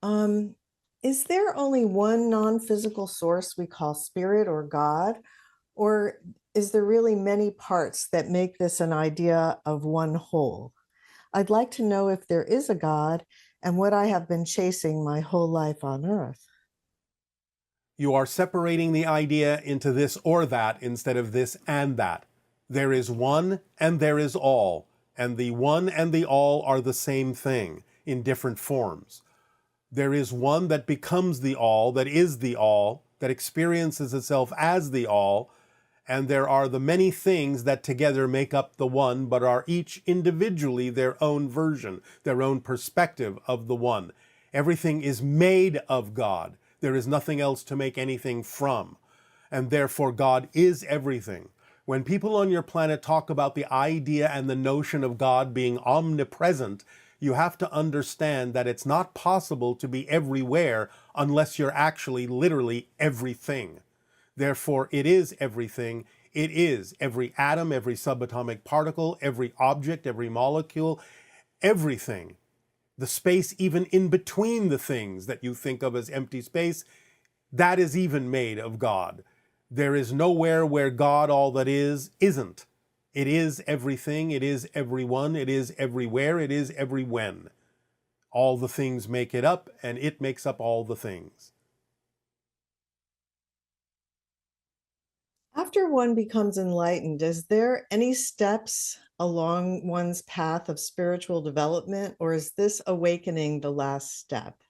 Um, is there only one non-physical source we call spirit or God, or is there really many parts that make this an idea of one whole? I'd like to know if there is a God and what I have been chasing my whole life on earth. You are separating the idea into this or that instead of this and that. There is one and there is all, and the one and the all are the same thing in different forms. There is one that becomes the all, that is the all, that experiences itself as the all, and there are the many things that together make up the one, but are each individually their own version, their own perspective of the one. Everything is made of God. There is nothing else to make anything from, and therefore God is everything. When people on your planet talk about the idea and the notion of God being omnipresent, you have to understand that it's not possible to be everywhere unless you're actually literally everything. Therefore, it is everything. It is every atom, every subatomic particle, every object, every molecule, everything. The space even in between the things that you think of as empty space, that is even made of God. There is nowhere where God, all that is, isn't. It is everything, it is everyone, it is everywhere, it is every when. All the things make it up, and it makes up all the things. After one becomes enlightened, is there any steps along one's path of spiritual development, or is this awakening the last step?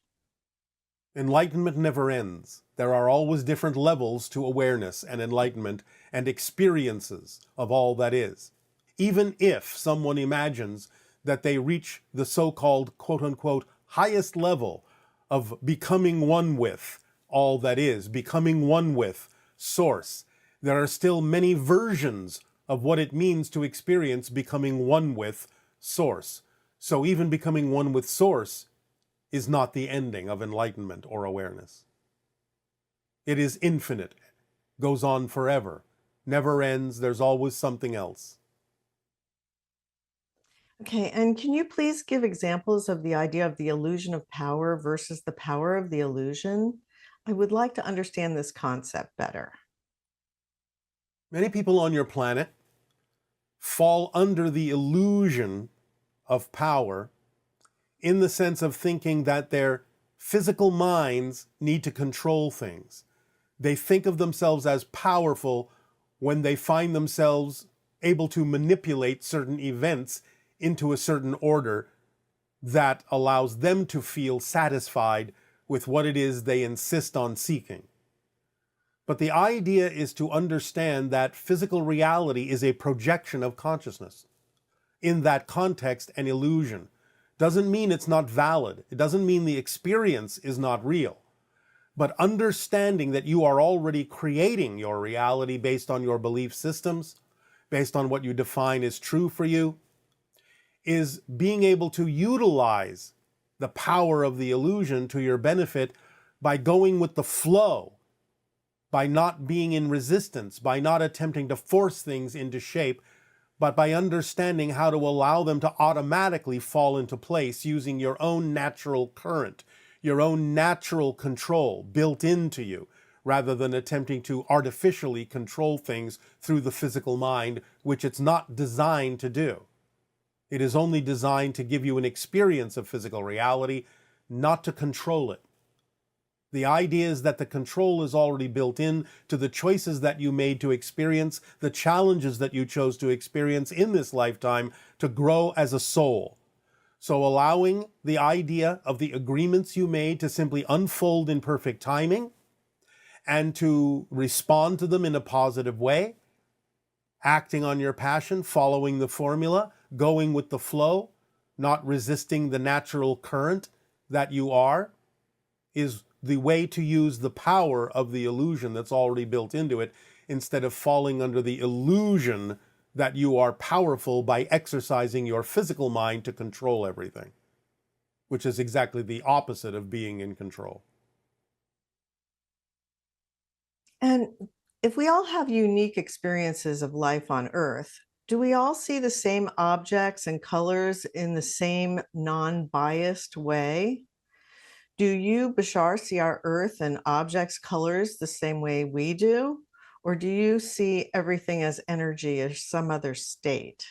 Enlightenment never ends. There are always different levels to awareness and enlightenment and experiences of all that is. Even if someone imagines that they reach the so-called quote-unquote highest level of becoming one with all that is, becoming one with Source, there are still many versions of what it means to experience becoming one with Source. So even becoming one with Source is not the ending of enlightenment or awareness. It is infinite, goes on forever, never ends, there's always something else. Okay, and can you please give examples of the idea of the illusion of power versus the power of the illusion? I would like to understand this concept better. Many people on your planet fall under the illusion of power in the sense of thinking that their physical minds need to control things. They think of themselves as powerful when they find themselves able to manipulate certain events into a certain order that allows them to feel satisfied with what it is they insist on seeking. But the idea is to understand that physical reality is a projection of consciousness. In that context, an illusion doesn't mean it's not valid. It doesn't mean the experience is not real. But understanding that you are already creating your reality based on your belief systems, based on what you define as true for you, is being able to utilize the power of the illusion to your benefit by going with the flow, by not being in resistance, by not attempting to force things into shape, but by understanding how to allow them to automatically fall into place using your own natural current, your own natural control built into you, rather than attempting to artificially control things through the physical mind, which it's not designed to do. It is only designed to give you an experience of physical reality, not to control it. The idea is that the control is already built in to the choices that you made to experience, the challenges that you chose to experience in this lifetime to grow as a soul. So allowing the idea of the agreements you made to simply unfold in perfect timing and to respond to them in a positive way, acting on your passion, following the formula, going with the flow, not resisting the natural current that you are, is the way to use the power of the illusion that's already built into it, instead of falling under the illusion that you are powerful by exercising your physical mind to control everything, which is exactly the opposite of being in control. And if we all have unique experiences of life on Earth, do we all see the same objects and colors in the same non-biased way? Do you, Bashar, see our Earth and objects' colors the same way we do? Or do you see everything as energy or some other state?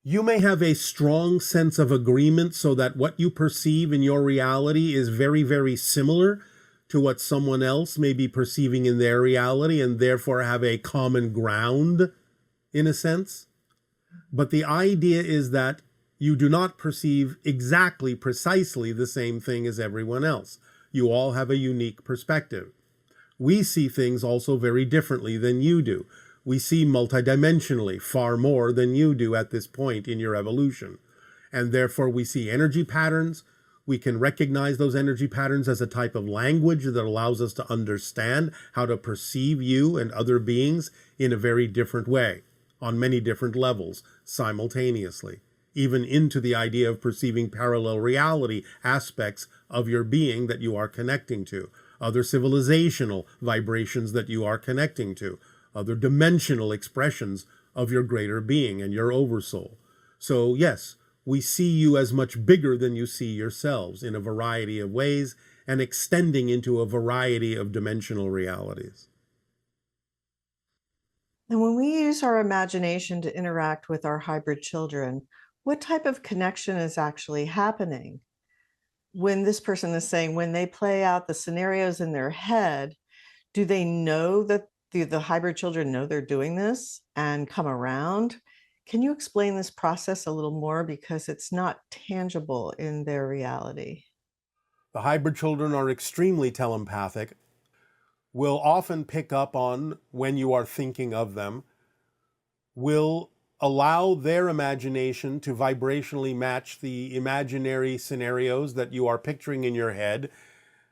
You may have a strong sense of agreement so that what you perceive in your reality is very, very similar to what someone else may be perceiving in their reality and therefore have a common ground in a sense. But the idea is that you do not perceive exactly, precisely the same thing as everyone else. You all have a unique perspective. We see things also very differently than you do. We see multidimensionally far more than you do at this point in your evolution. And therefore, we see energy patterns. We can recognize those energy patterns as a type of language that allows us to understand how to perceive you and other beings in a very different way, on many different levels, simultaneously, even into the idea of perceiving parallel reality aspects of your being that you are connecting to, other civilizational vibrations that you are connecting to, other dimensional expressions of your greater being and your oversoul. So yes, we see you as much bigger than you see yourselves in a variety of ways and extending into a variety of dimensional realities. And when we use our imagination to interact with our hybrid children, what type of connection is actually happening? When this person is saying, when they play out the scenarios in their head, do they know that the hybrid children know they're doing this and come around? Can you explain this process a little more, because it's not tangible in their reality? The hybrid children are extremely telepathic, will often pick up on when you are thinking of them, will allow their imagination to vibrationally match the imaginary scenarios that you are picturing in your head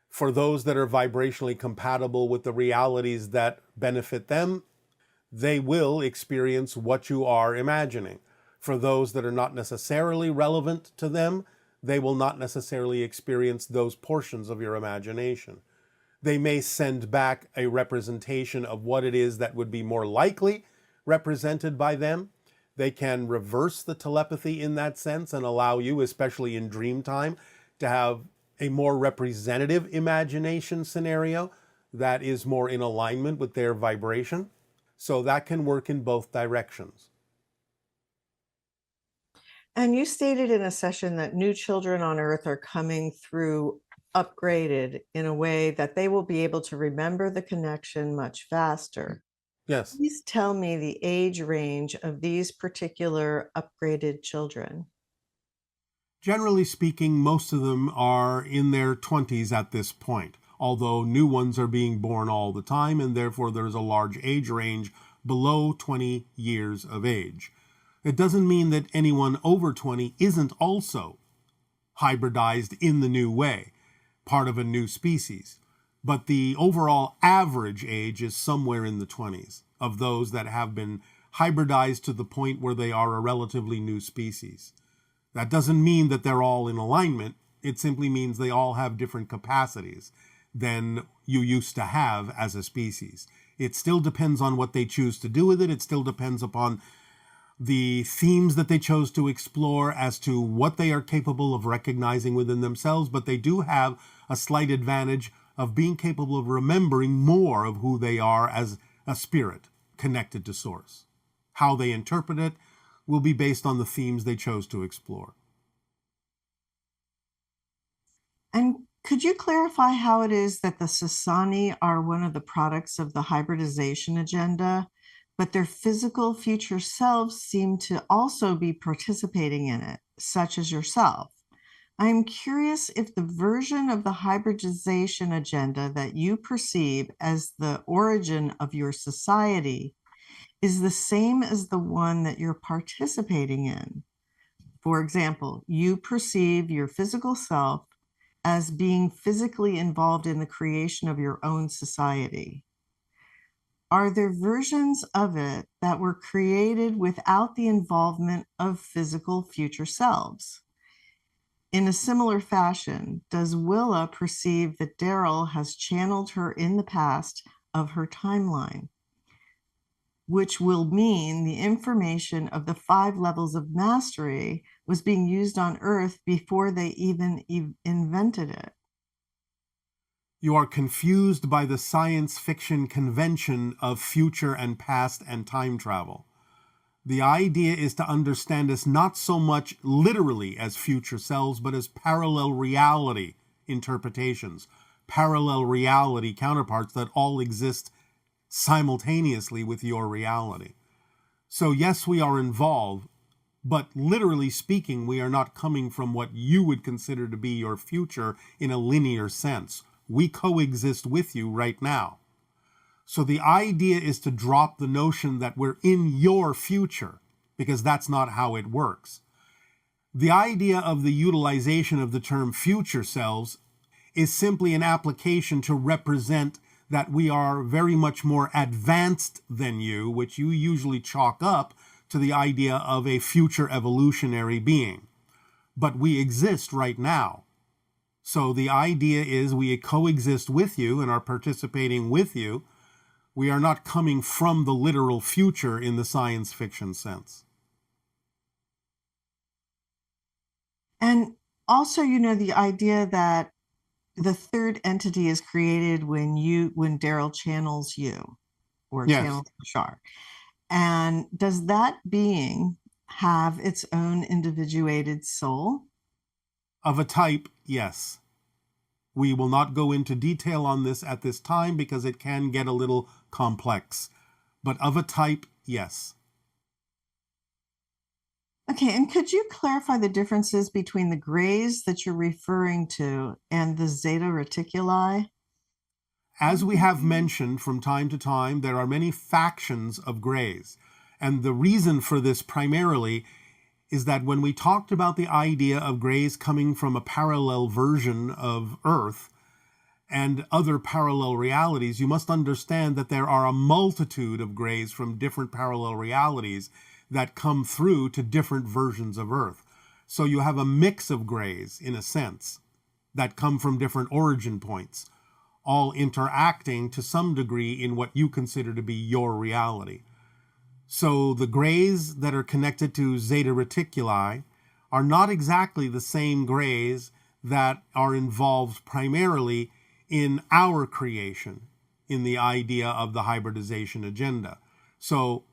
for those that are vibrationally compatible with the realities that benefit them. They will experience what you are imagining. For those that are not necessarily relevant to them, they will not necessarily experience those portions of your imagination. They may send back a representation of what it is that would be more likely represented by them. They can reverse the telepathy in that sense and allow you, especially in dream time, to have a more representative imagination scenario that is more in alignment with their vibration. So that can work in both directions. And you stated in a session that new children on Earth are coming through upgraded in a way that they will be able to remember the connection much faster. Yes. Please tell me the age range of these particular upgraded children. Generally speaking, most of them are in their 20s at this point, although new ones are being born all the time, and therefore there's a large age range below 20 years of age. It doesn't mean that anyone over 20 isn't also hybridized in the new way, part of a new species. But the overall average age is somewhere in the 20s of those that have been hybridized to the point where they are a relatively new species. That doesn't mean that they're all in alignment. It simply means they all have different capacities than you used to have as a species. It still depends on what they choose to do with it. It still depends upon the themes that they chose to explore as to what they are capable of recognizing within themselves, but they do have a slight advantage of being capable of remembering more of who they are as a spirit connected to source. How they interpret it will be based on the themes they chose to explore. And could you clarify how it is that the Sasani are one of the products of the hybridization agenda, but their physical future selves seem to also be participating in it, such as yourself? I'm curious if the version of the hybridization agenda that you perceive as the origin of your society is the same as the one that you're participating in. For example, you perceive your physical self as being physically involved in the creation of your own society. Are there versions of it that were created without the involvement of physical future selves? In a similar fashion, does Willa perceive that Darryl has channeled her in the past of her timeline, which will mean the information of the 5 levels of mastery was being used on Earth before they even invented it. You are confused by the science fiction convention of future and past and time travel. The idea is to understand us not so much literally as future selves, but as parallel reality interpretations, parallel reality counterparts that all exist simultaneously with your reality. So yes, we are involved, but literally speaking, we are not coming from what you would consider to be your future in a linear sense. We coexist with you right now. So the idea is to drop the notion that we're in your future, because that's not how it works. The idea of the utilization of the term future selves is simply an application to represent that we are very much more advanced than you, which you usually chalk up to the idea of a future evolutionary being. But we exist right now. So the idea is we coexist with you and are participating with you. We are not coming from the literal future in the science fiction sense. And also, the idea that the third entity is created when Darryl channels you or Yes, channels Bashar. And does that being have its own individuated soul? of a type, yes. We will not go into detail on this at this time because it can get a little complex. But of a type, yes. Okay, and could you clarify the differences between the grays that you're referring to and the zeta reticuli? As we have mentioned from time to time, there are many factions of grays. And the reason for this primarily is that when we talked about the idea of grays coming from a parallel version of Earth and other parallel realities, you must understand that there are a multitude of grays from different parallel realities that come through to different versions of Earth. So you have a mix of grays, in a sense, that come from different origin points, all interacting to some degree in what you consider to be your reality. So the grays that are connected to zeta reticuli are not exactly the same grays that are involved primarily in our creation, in the idea of the hybridization agenda. So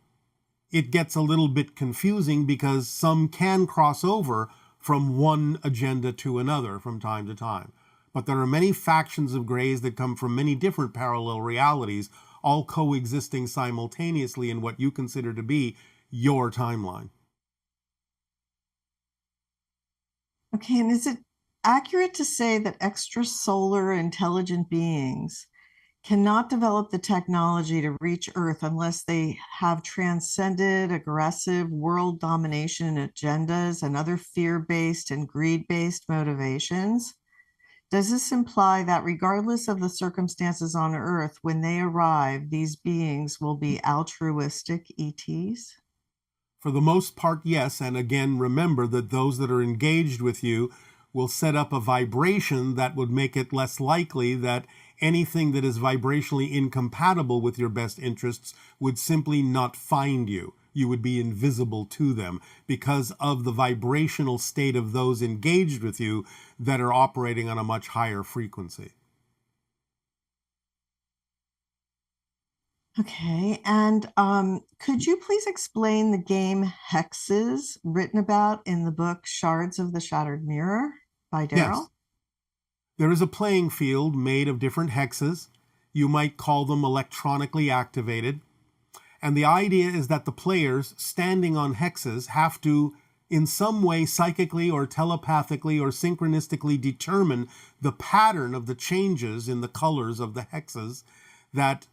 it gets a little bit confusing because some can cross over from one agenda to another from time to time. But there are many factions of grays that come from many different parallel realities, all coexisting simultaneously in what you consider to be your timeline. Okay, and is it accurate to say that extrasolar intelligent beings cannot develop the technology to reach Earth unless they have transcended aggressive world domination agendas and other fear-based and greed-based motivations? Does this imply that regardless of the circumstances on Earth, when they arrive, these beings will be altruistic ETs? For the most part, yes. And again, remember that those that are engaged with you will set up a vibration that would make it less likely that anything that is vibrationally incompatible with your best interests would simply not find you. You would be invisible to them because of the vibrational state of those engaged with you that are operating on a much higher frequency. Okay, and could you please explain the game hexes written about in the book Shards of the Shattered Mirror by Yes, Darryl? there is a playing field made of different hexes. You might call them electronically activated. And the idea is that the players standing on hexes have to, in some way, psychically or telepathically or synchronistically determine the pattern of the changes in the colors of the hexes that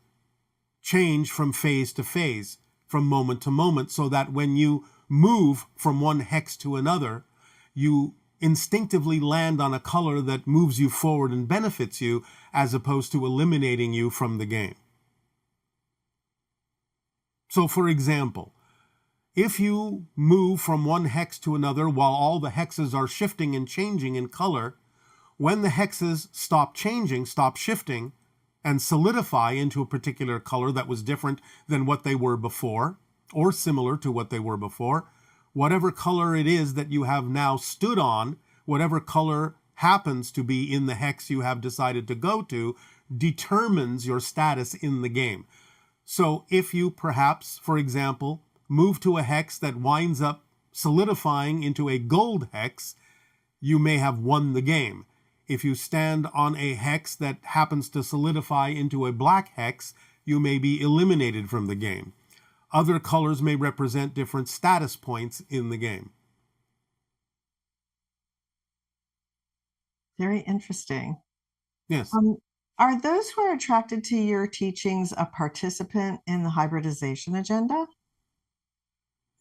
change from phase to phase, from moment to moment, so that when you move from one hex to another, you instinctively land on a color that moves you forward and benefits you, as opposed to eliminating you from the game. So, for example, if you move from one hex to another while all the hexes are shifting and changing in color, when the hexes stop changing, stop shifting, and solidify into a particular color that was different than what they were before, or similar to what they were before, whatever color it is that you have now stood on, whatever color happens to be in the hex you have decided to go to, determines your status in the game. So if you perhaps, for example, move to a hex that winds up solidifying into a gold hex, you may have won the game. If you stand on a hex that happens to solidify into a black hex, you may be eliminated from the game. Other colors may represent different status points in the game. Very interesting. Yes. Are those who are attracted to your teachings a participant in the hybridization agenda?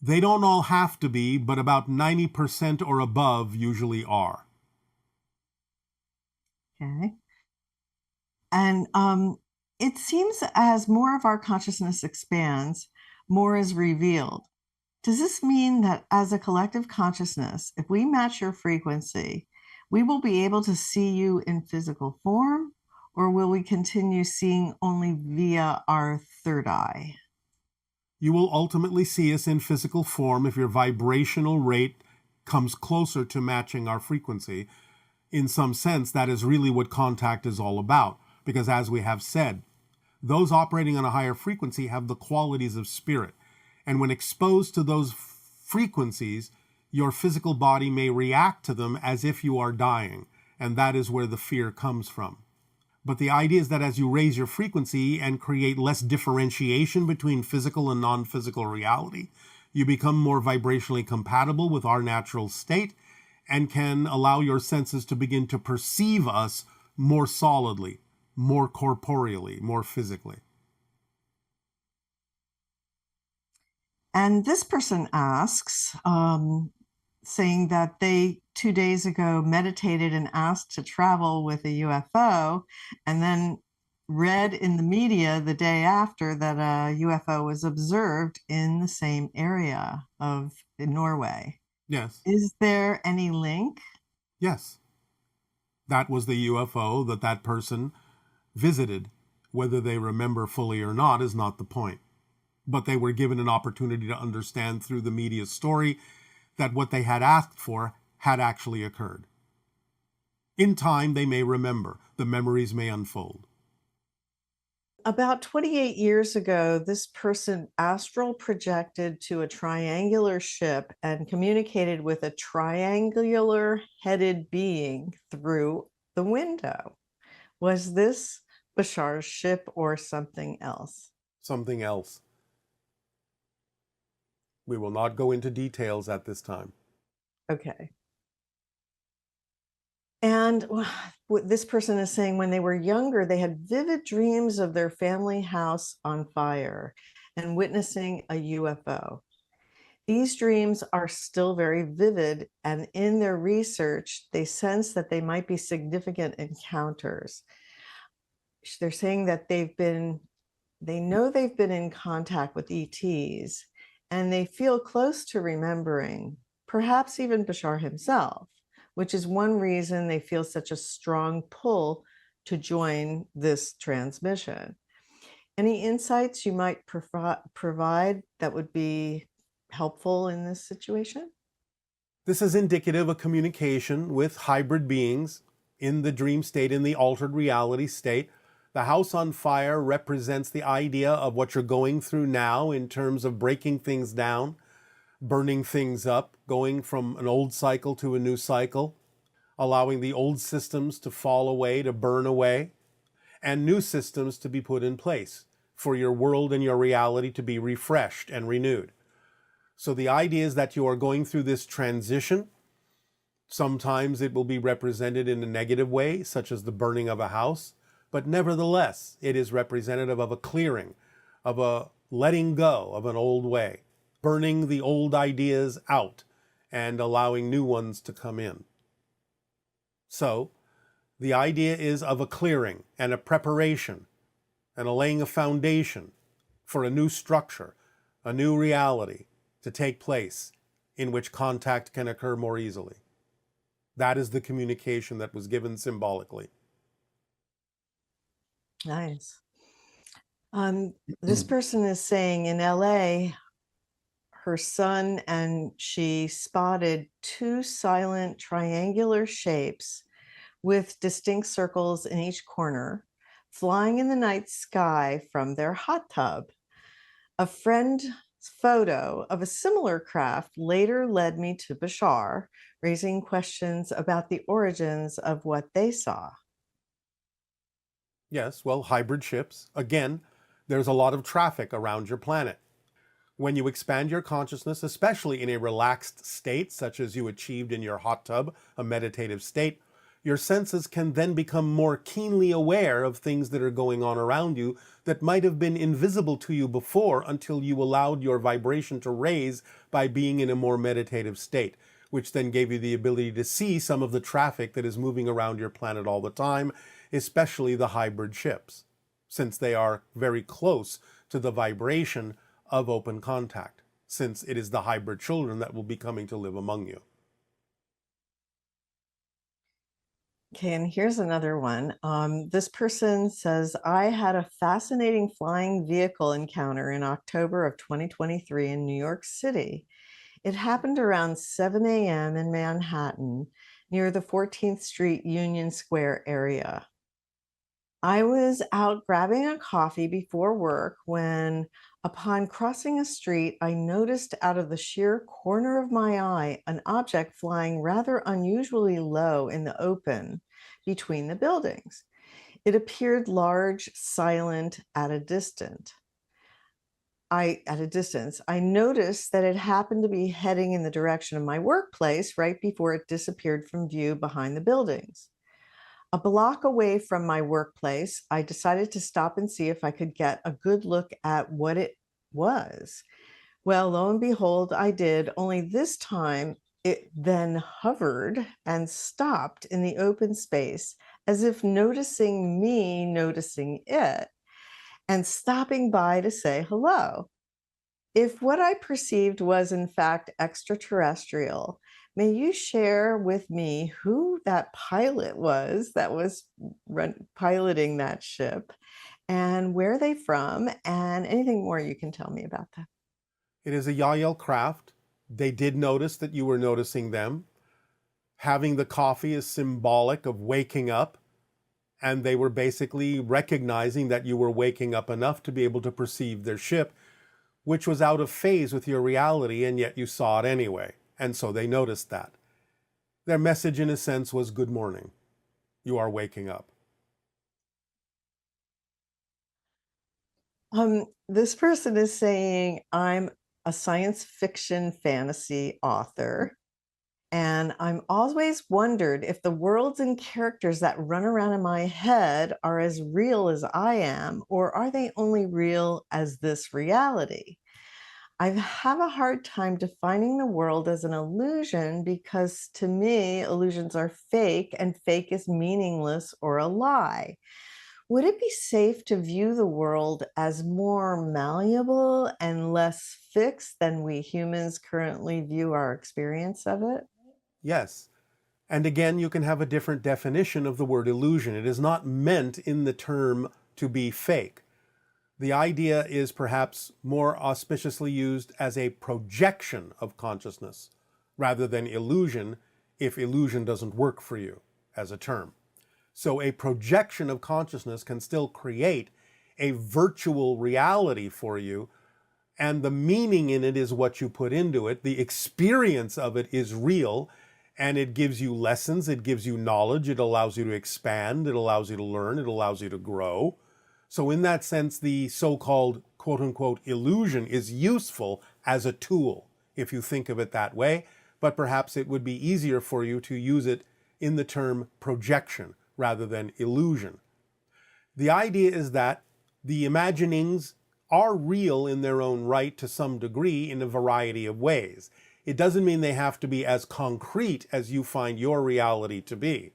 They don't all have to be, but about 90% or above usually are. Okay. And it seems as more of our consciousness expands, more is revealed. Does this mean that as a collective consciousness, if we match your frequency, we will be able to see you in physical form, or will we continue seeing only via our third eye? You will ultimately see us in physical form if your vibrational rate comes closer to matching our frequency. In some sense, that is really what contact is all about, because as we have said, those operating on a higher frequency have the qualities of spirit. And when exposed to those frequencies, your physical body may react to them as if you are dying. And that is where the fear comes from. But the idea is that as you raise your frequency and create less differentiation between physical and non-physical reality, you become more vibrationally compatible with our natural state and can allow your senses to begin to perceive us more solidly, more corporeally, more physically. And this person asks, saying that they 2 days ago meditated and asked to travel with a UFO, and then read in the media the day after that a UFO was observed in the same area of Norway. Yes. Is there any link? Yes. That was the UFO that that person visited. Whether they remember fully or not is not the point. But they were given an opportunity to understand through the media story that what they had asked for had actually occurred. In time, they may remember. The memories may unfold. About 28 years ago, this person astral projected to a triangular ship and communicated with a triangular headed being through the window. Was this Bashar's ship or something else? Something else. We will not go into details at this time. Okay. And what this person is saying, when they were younger, they had vivid dreams of their family house on fire and witnessing a UFO. These dreams are still very vivid, and in their research, they sense that they might be significant encounters. They're saying that they know they've been in contact with ETs, and they feel close to remembering, perhaps even Bashar himself, which is one reason they feel such a strong pull to join this transmission. Any insights you might provide that would be helpful in this situation? This is indicative of communication with hybrid beings in the dream state, in the altered reality state. The house on fire represents the idea of what you're going through now in terms of breaking things down, burning things up, going from an old cycle to a new cycle, allowing the old systems to fall away, to burn away, and new systems to be put in place for your world and your reality to be refreshed and renewed. So the idea is that you are going through this transition. Sometimes it will be represented in a negative way, such as the burning of a house, but nevertheless, it is representative of a clearing, of a letting go of an old way, burning the old ideas out and allowing new ones to come in. So the idea is of a clearing and a preparation and a laying a foundation for a new structure, a new reality to take place in which contact can occur more easily. That is the communication that was given symbolically. Nice. This person is saying in LA, her son and she spotted two silent triangular shapes with distinct circles in each corner flying in the night sky from their hot tub. A friend's photo of a similar craft later led me to Bashar, raising questions about the origins of what they saw. Yes, well, hybrid ships. Again, there's a lot of traffic around your planet. When you expand your consciousness, especially in a relaxed state, such as you achieved in your hot tub, a meditative state, your senses can then become more keenly aware of things that are going on around you that might have been invisible to you before until you allowed your vibration to raise by being in a more meditative state, which then gave you the ability to see some of the traffic that is moving around your planet all the time, especially the hybrid ships, since they are very close to the vibration of open contact, since it is the hybrid children that will be coming to live among you. Okay, and here's another one. This person says, I had a fascinating flying vehicle encounter in October of 2023 in New York City. It happened around 7 a.m. in Manhattan near the 14th Street Union Square area. I was out grabbing a coffee before work when, upon crossing a street, I noticed out of the sheer corner of my eye an object flying rather unusually low in the open between the buildings. It appeared large, silent, at a distance. I noticed that it happened to be heading in the direction of my workplace right before it disappeared from view behind the buildings. A block away from my workplace, I decided to stop and see if I could get a good look at what it was. Well, lo and behold, I did, only this time it then hovered and stopped in the open space as if noticing me noticing it and stopping by to say hello. If what I perceived was in fact extraterrestrial, may you share with me who that pilot was that was piloting that ship and where they from and anything more you can tell me about that? It is a Yael craft. They did notice that you were noticing them. Having the coffee is symbolic of waking up, and they were basically recognizing that you were waking up enough to be able to perceive their ship, which was out of phase with your reality, and yet you saw it anyway. And so they noticed that. Their message, in a sense, was good morning. You are waking up. This person is saying, I'm a science fiction fantasy author, and I'm always wondered if the worlds and characters that run around in my head are as real as I am, or are they only real as this reality? I have a hard time defining the world as an illusion because to me, illusions are fake and fake is meaningless or a lie. Would it be safe to view the world as more malleable and less fixed than we humans currently view our experience of it? Yes. And again, you can have a different definition of the word illusion. It is not meant in the term to be fake. The idea is perhaps more auspiciously used as a projection of consciousness rather than illusion, if illusion doesn't work for you as a term. So a projection of consciousness can still create a virtual reality for you, and the meaning in it is what you put into it. The experience of it is real, and it gives you lessons, it gives you knowledge, it allows you to expand, it allows you to learn, it allows you to grow. So in that sense, the so-called quote-unquote illusion is useful as a tool, if you think of it that way, but perhaps it would be easier for you to use it in the term projection rather than illusion. The idea is that the imaginings are real in their own right to some degree in a variety of ways. It doesn't mean they have to be as concrete as you find your reality to be.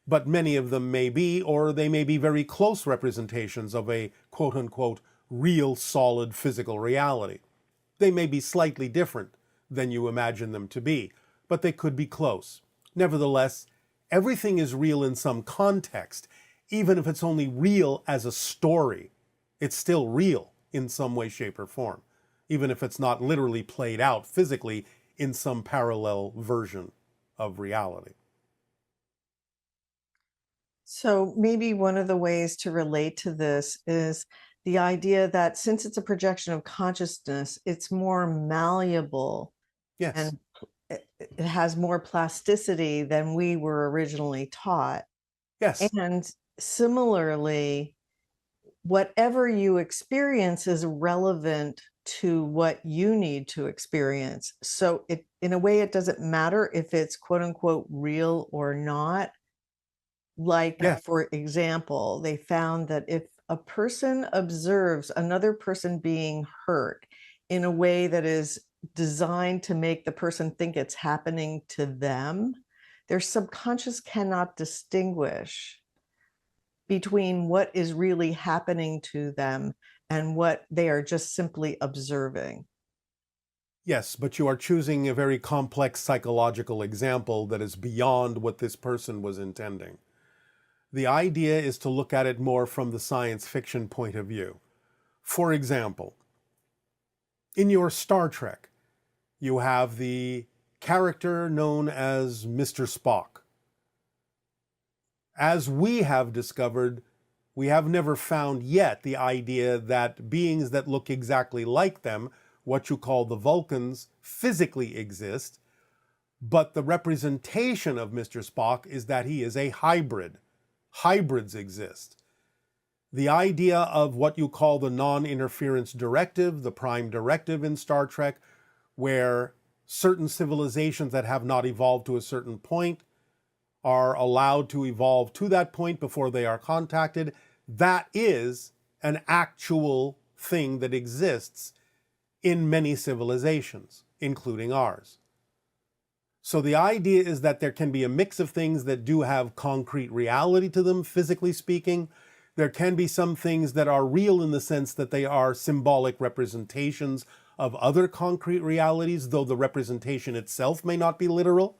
But many of them may be, or they may be very close representations of a quote-unquote real solid physical reality. They may be slightly different than you imagine them to be, but they could be close. Nevertheless, everything is real in some context, even if it's only real as a story. It's still real in some way, shape, or form. even if it's not literally played out physically in some parallel version of reality. So maybe one of the ways to relate to this is the idea that since it's a projection of consciousness, it's more malleable Yes, and it has more plasticity than we were originally taught. yes, And similarly, whatever you experience is relevant to what you need to experience. So it, in a way, it doesn't matter if it's quote unquote real or not. Like, yes, for example, they found that if a person observes another person being hurt in a way that is designed to make the person think it's happening to them, their subconscious cannot distinguish between what is really happening to them and what they are just simply observing. yes, but you are choosing a very complex psychological example that is beyond what this person was intending. The idea is to look at it more from the science fiction point of view. For example, in your Star Trek, you have the character known as Mr. Spock. As we have discovered, we have never found yet the idea that beings that look exactly like them, what you call the Vulcans, physically exist, but the representation of Mr. Spock is that he is a hybrid. Hybrids exist. The idea of what you call the non-interference directive, the prime directive in Star Trek, where certain civilizations that have not evolved to a certain point are allowed to evolve to that point before they are contacted, that is an actual thing that exists in many civilizations, including ours. So the idea is that there can be a mix of things that do have concrete reality to them, physically speaking. There can be some things that are real in the sense that they are symbolic representations of other concrete realities, though the representation itself may not be literal.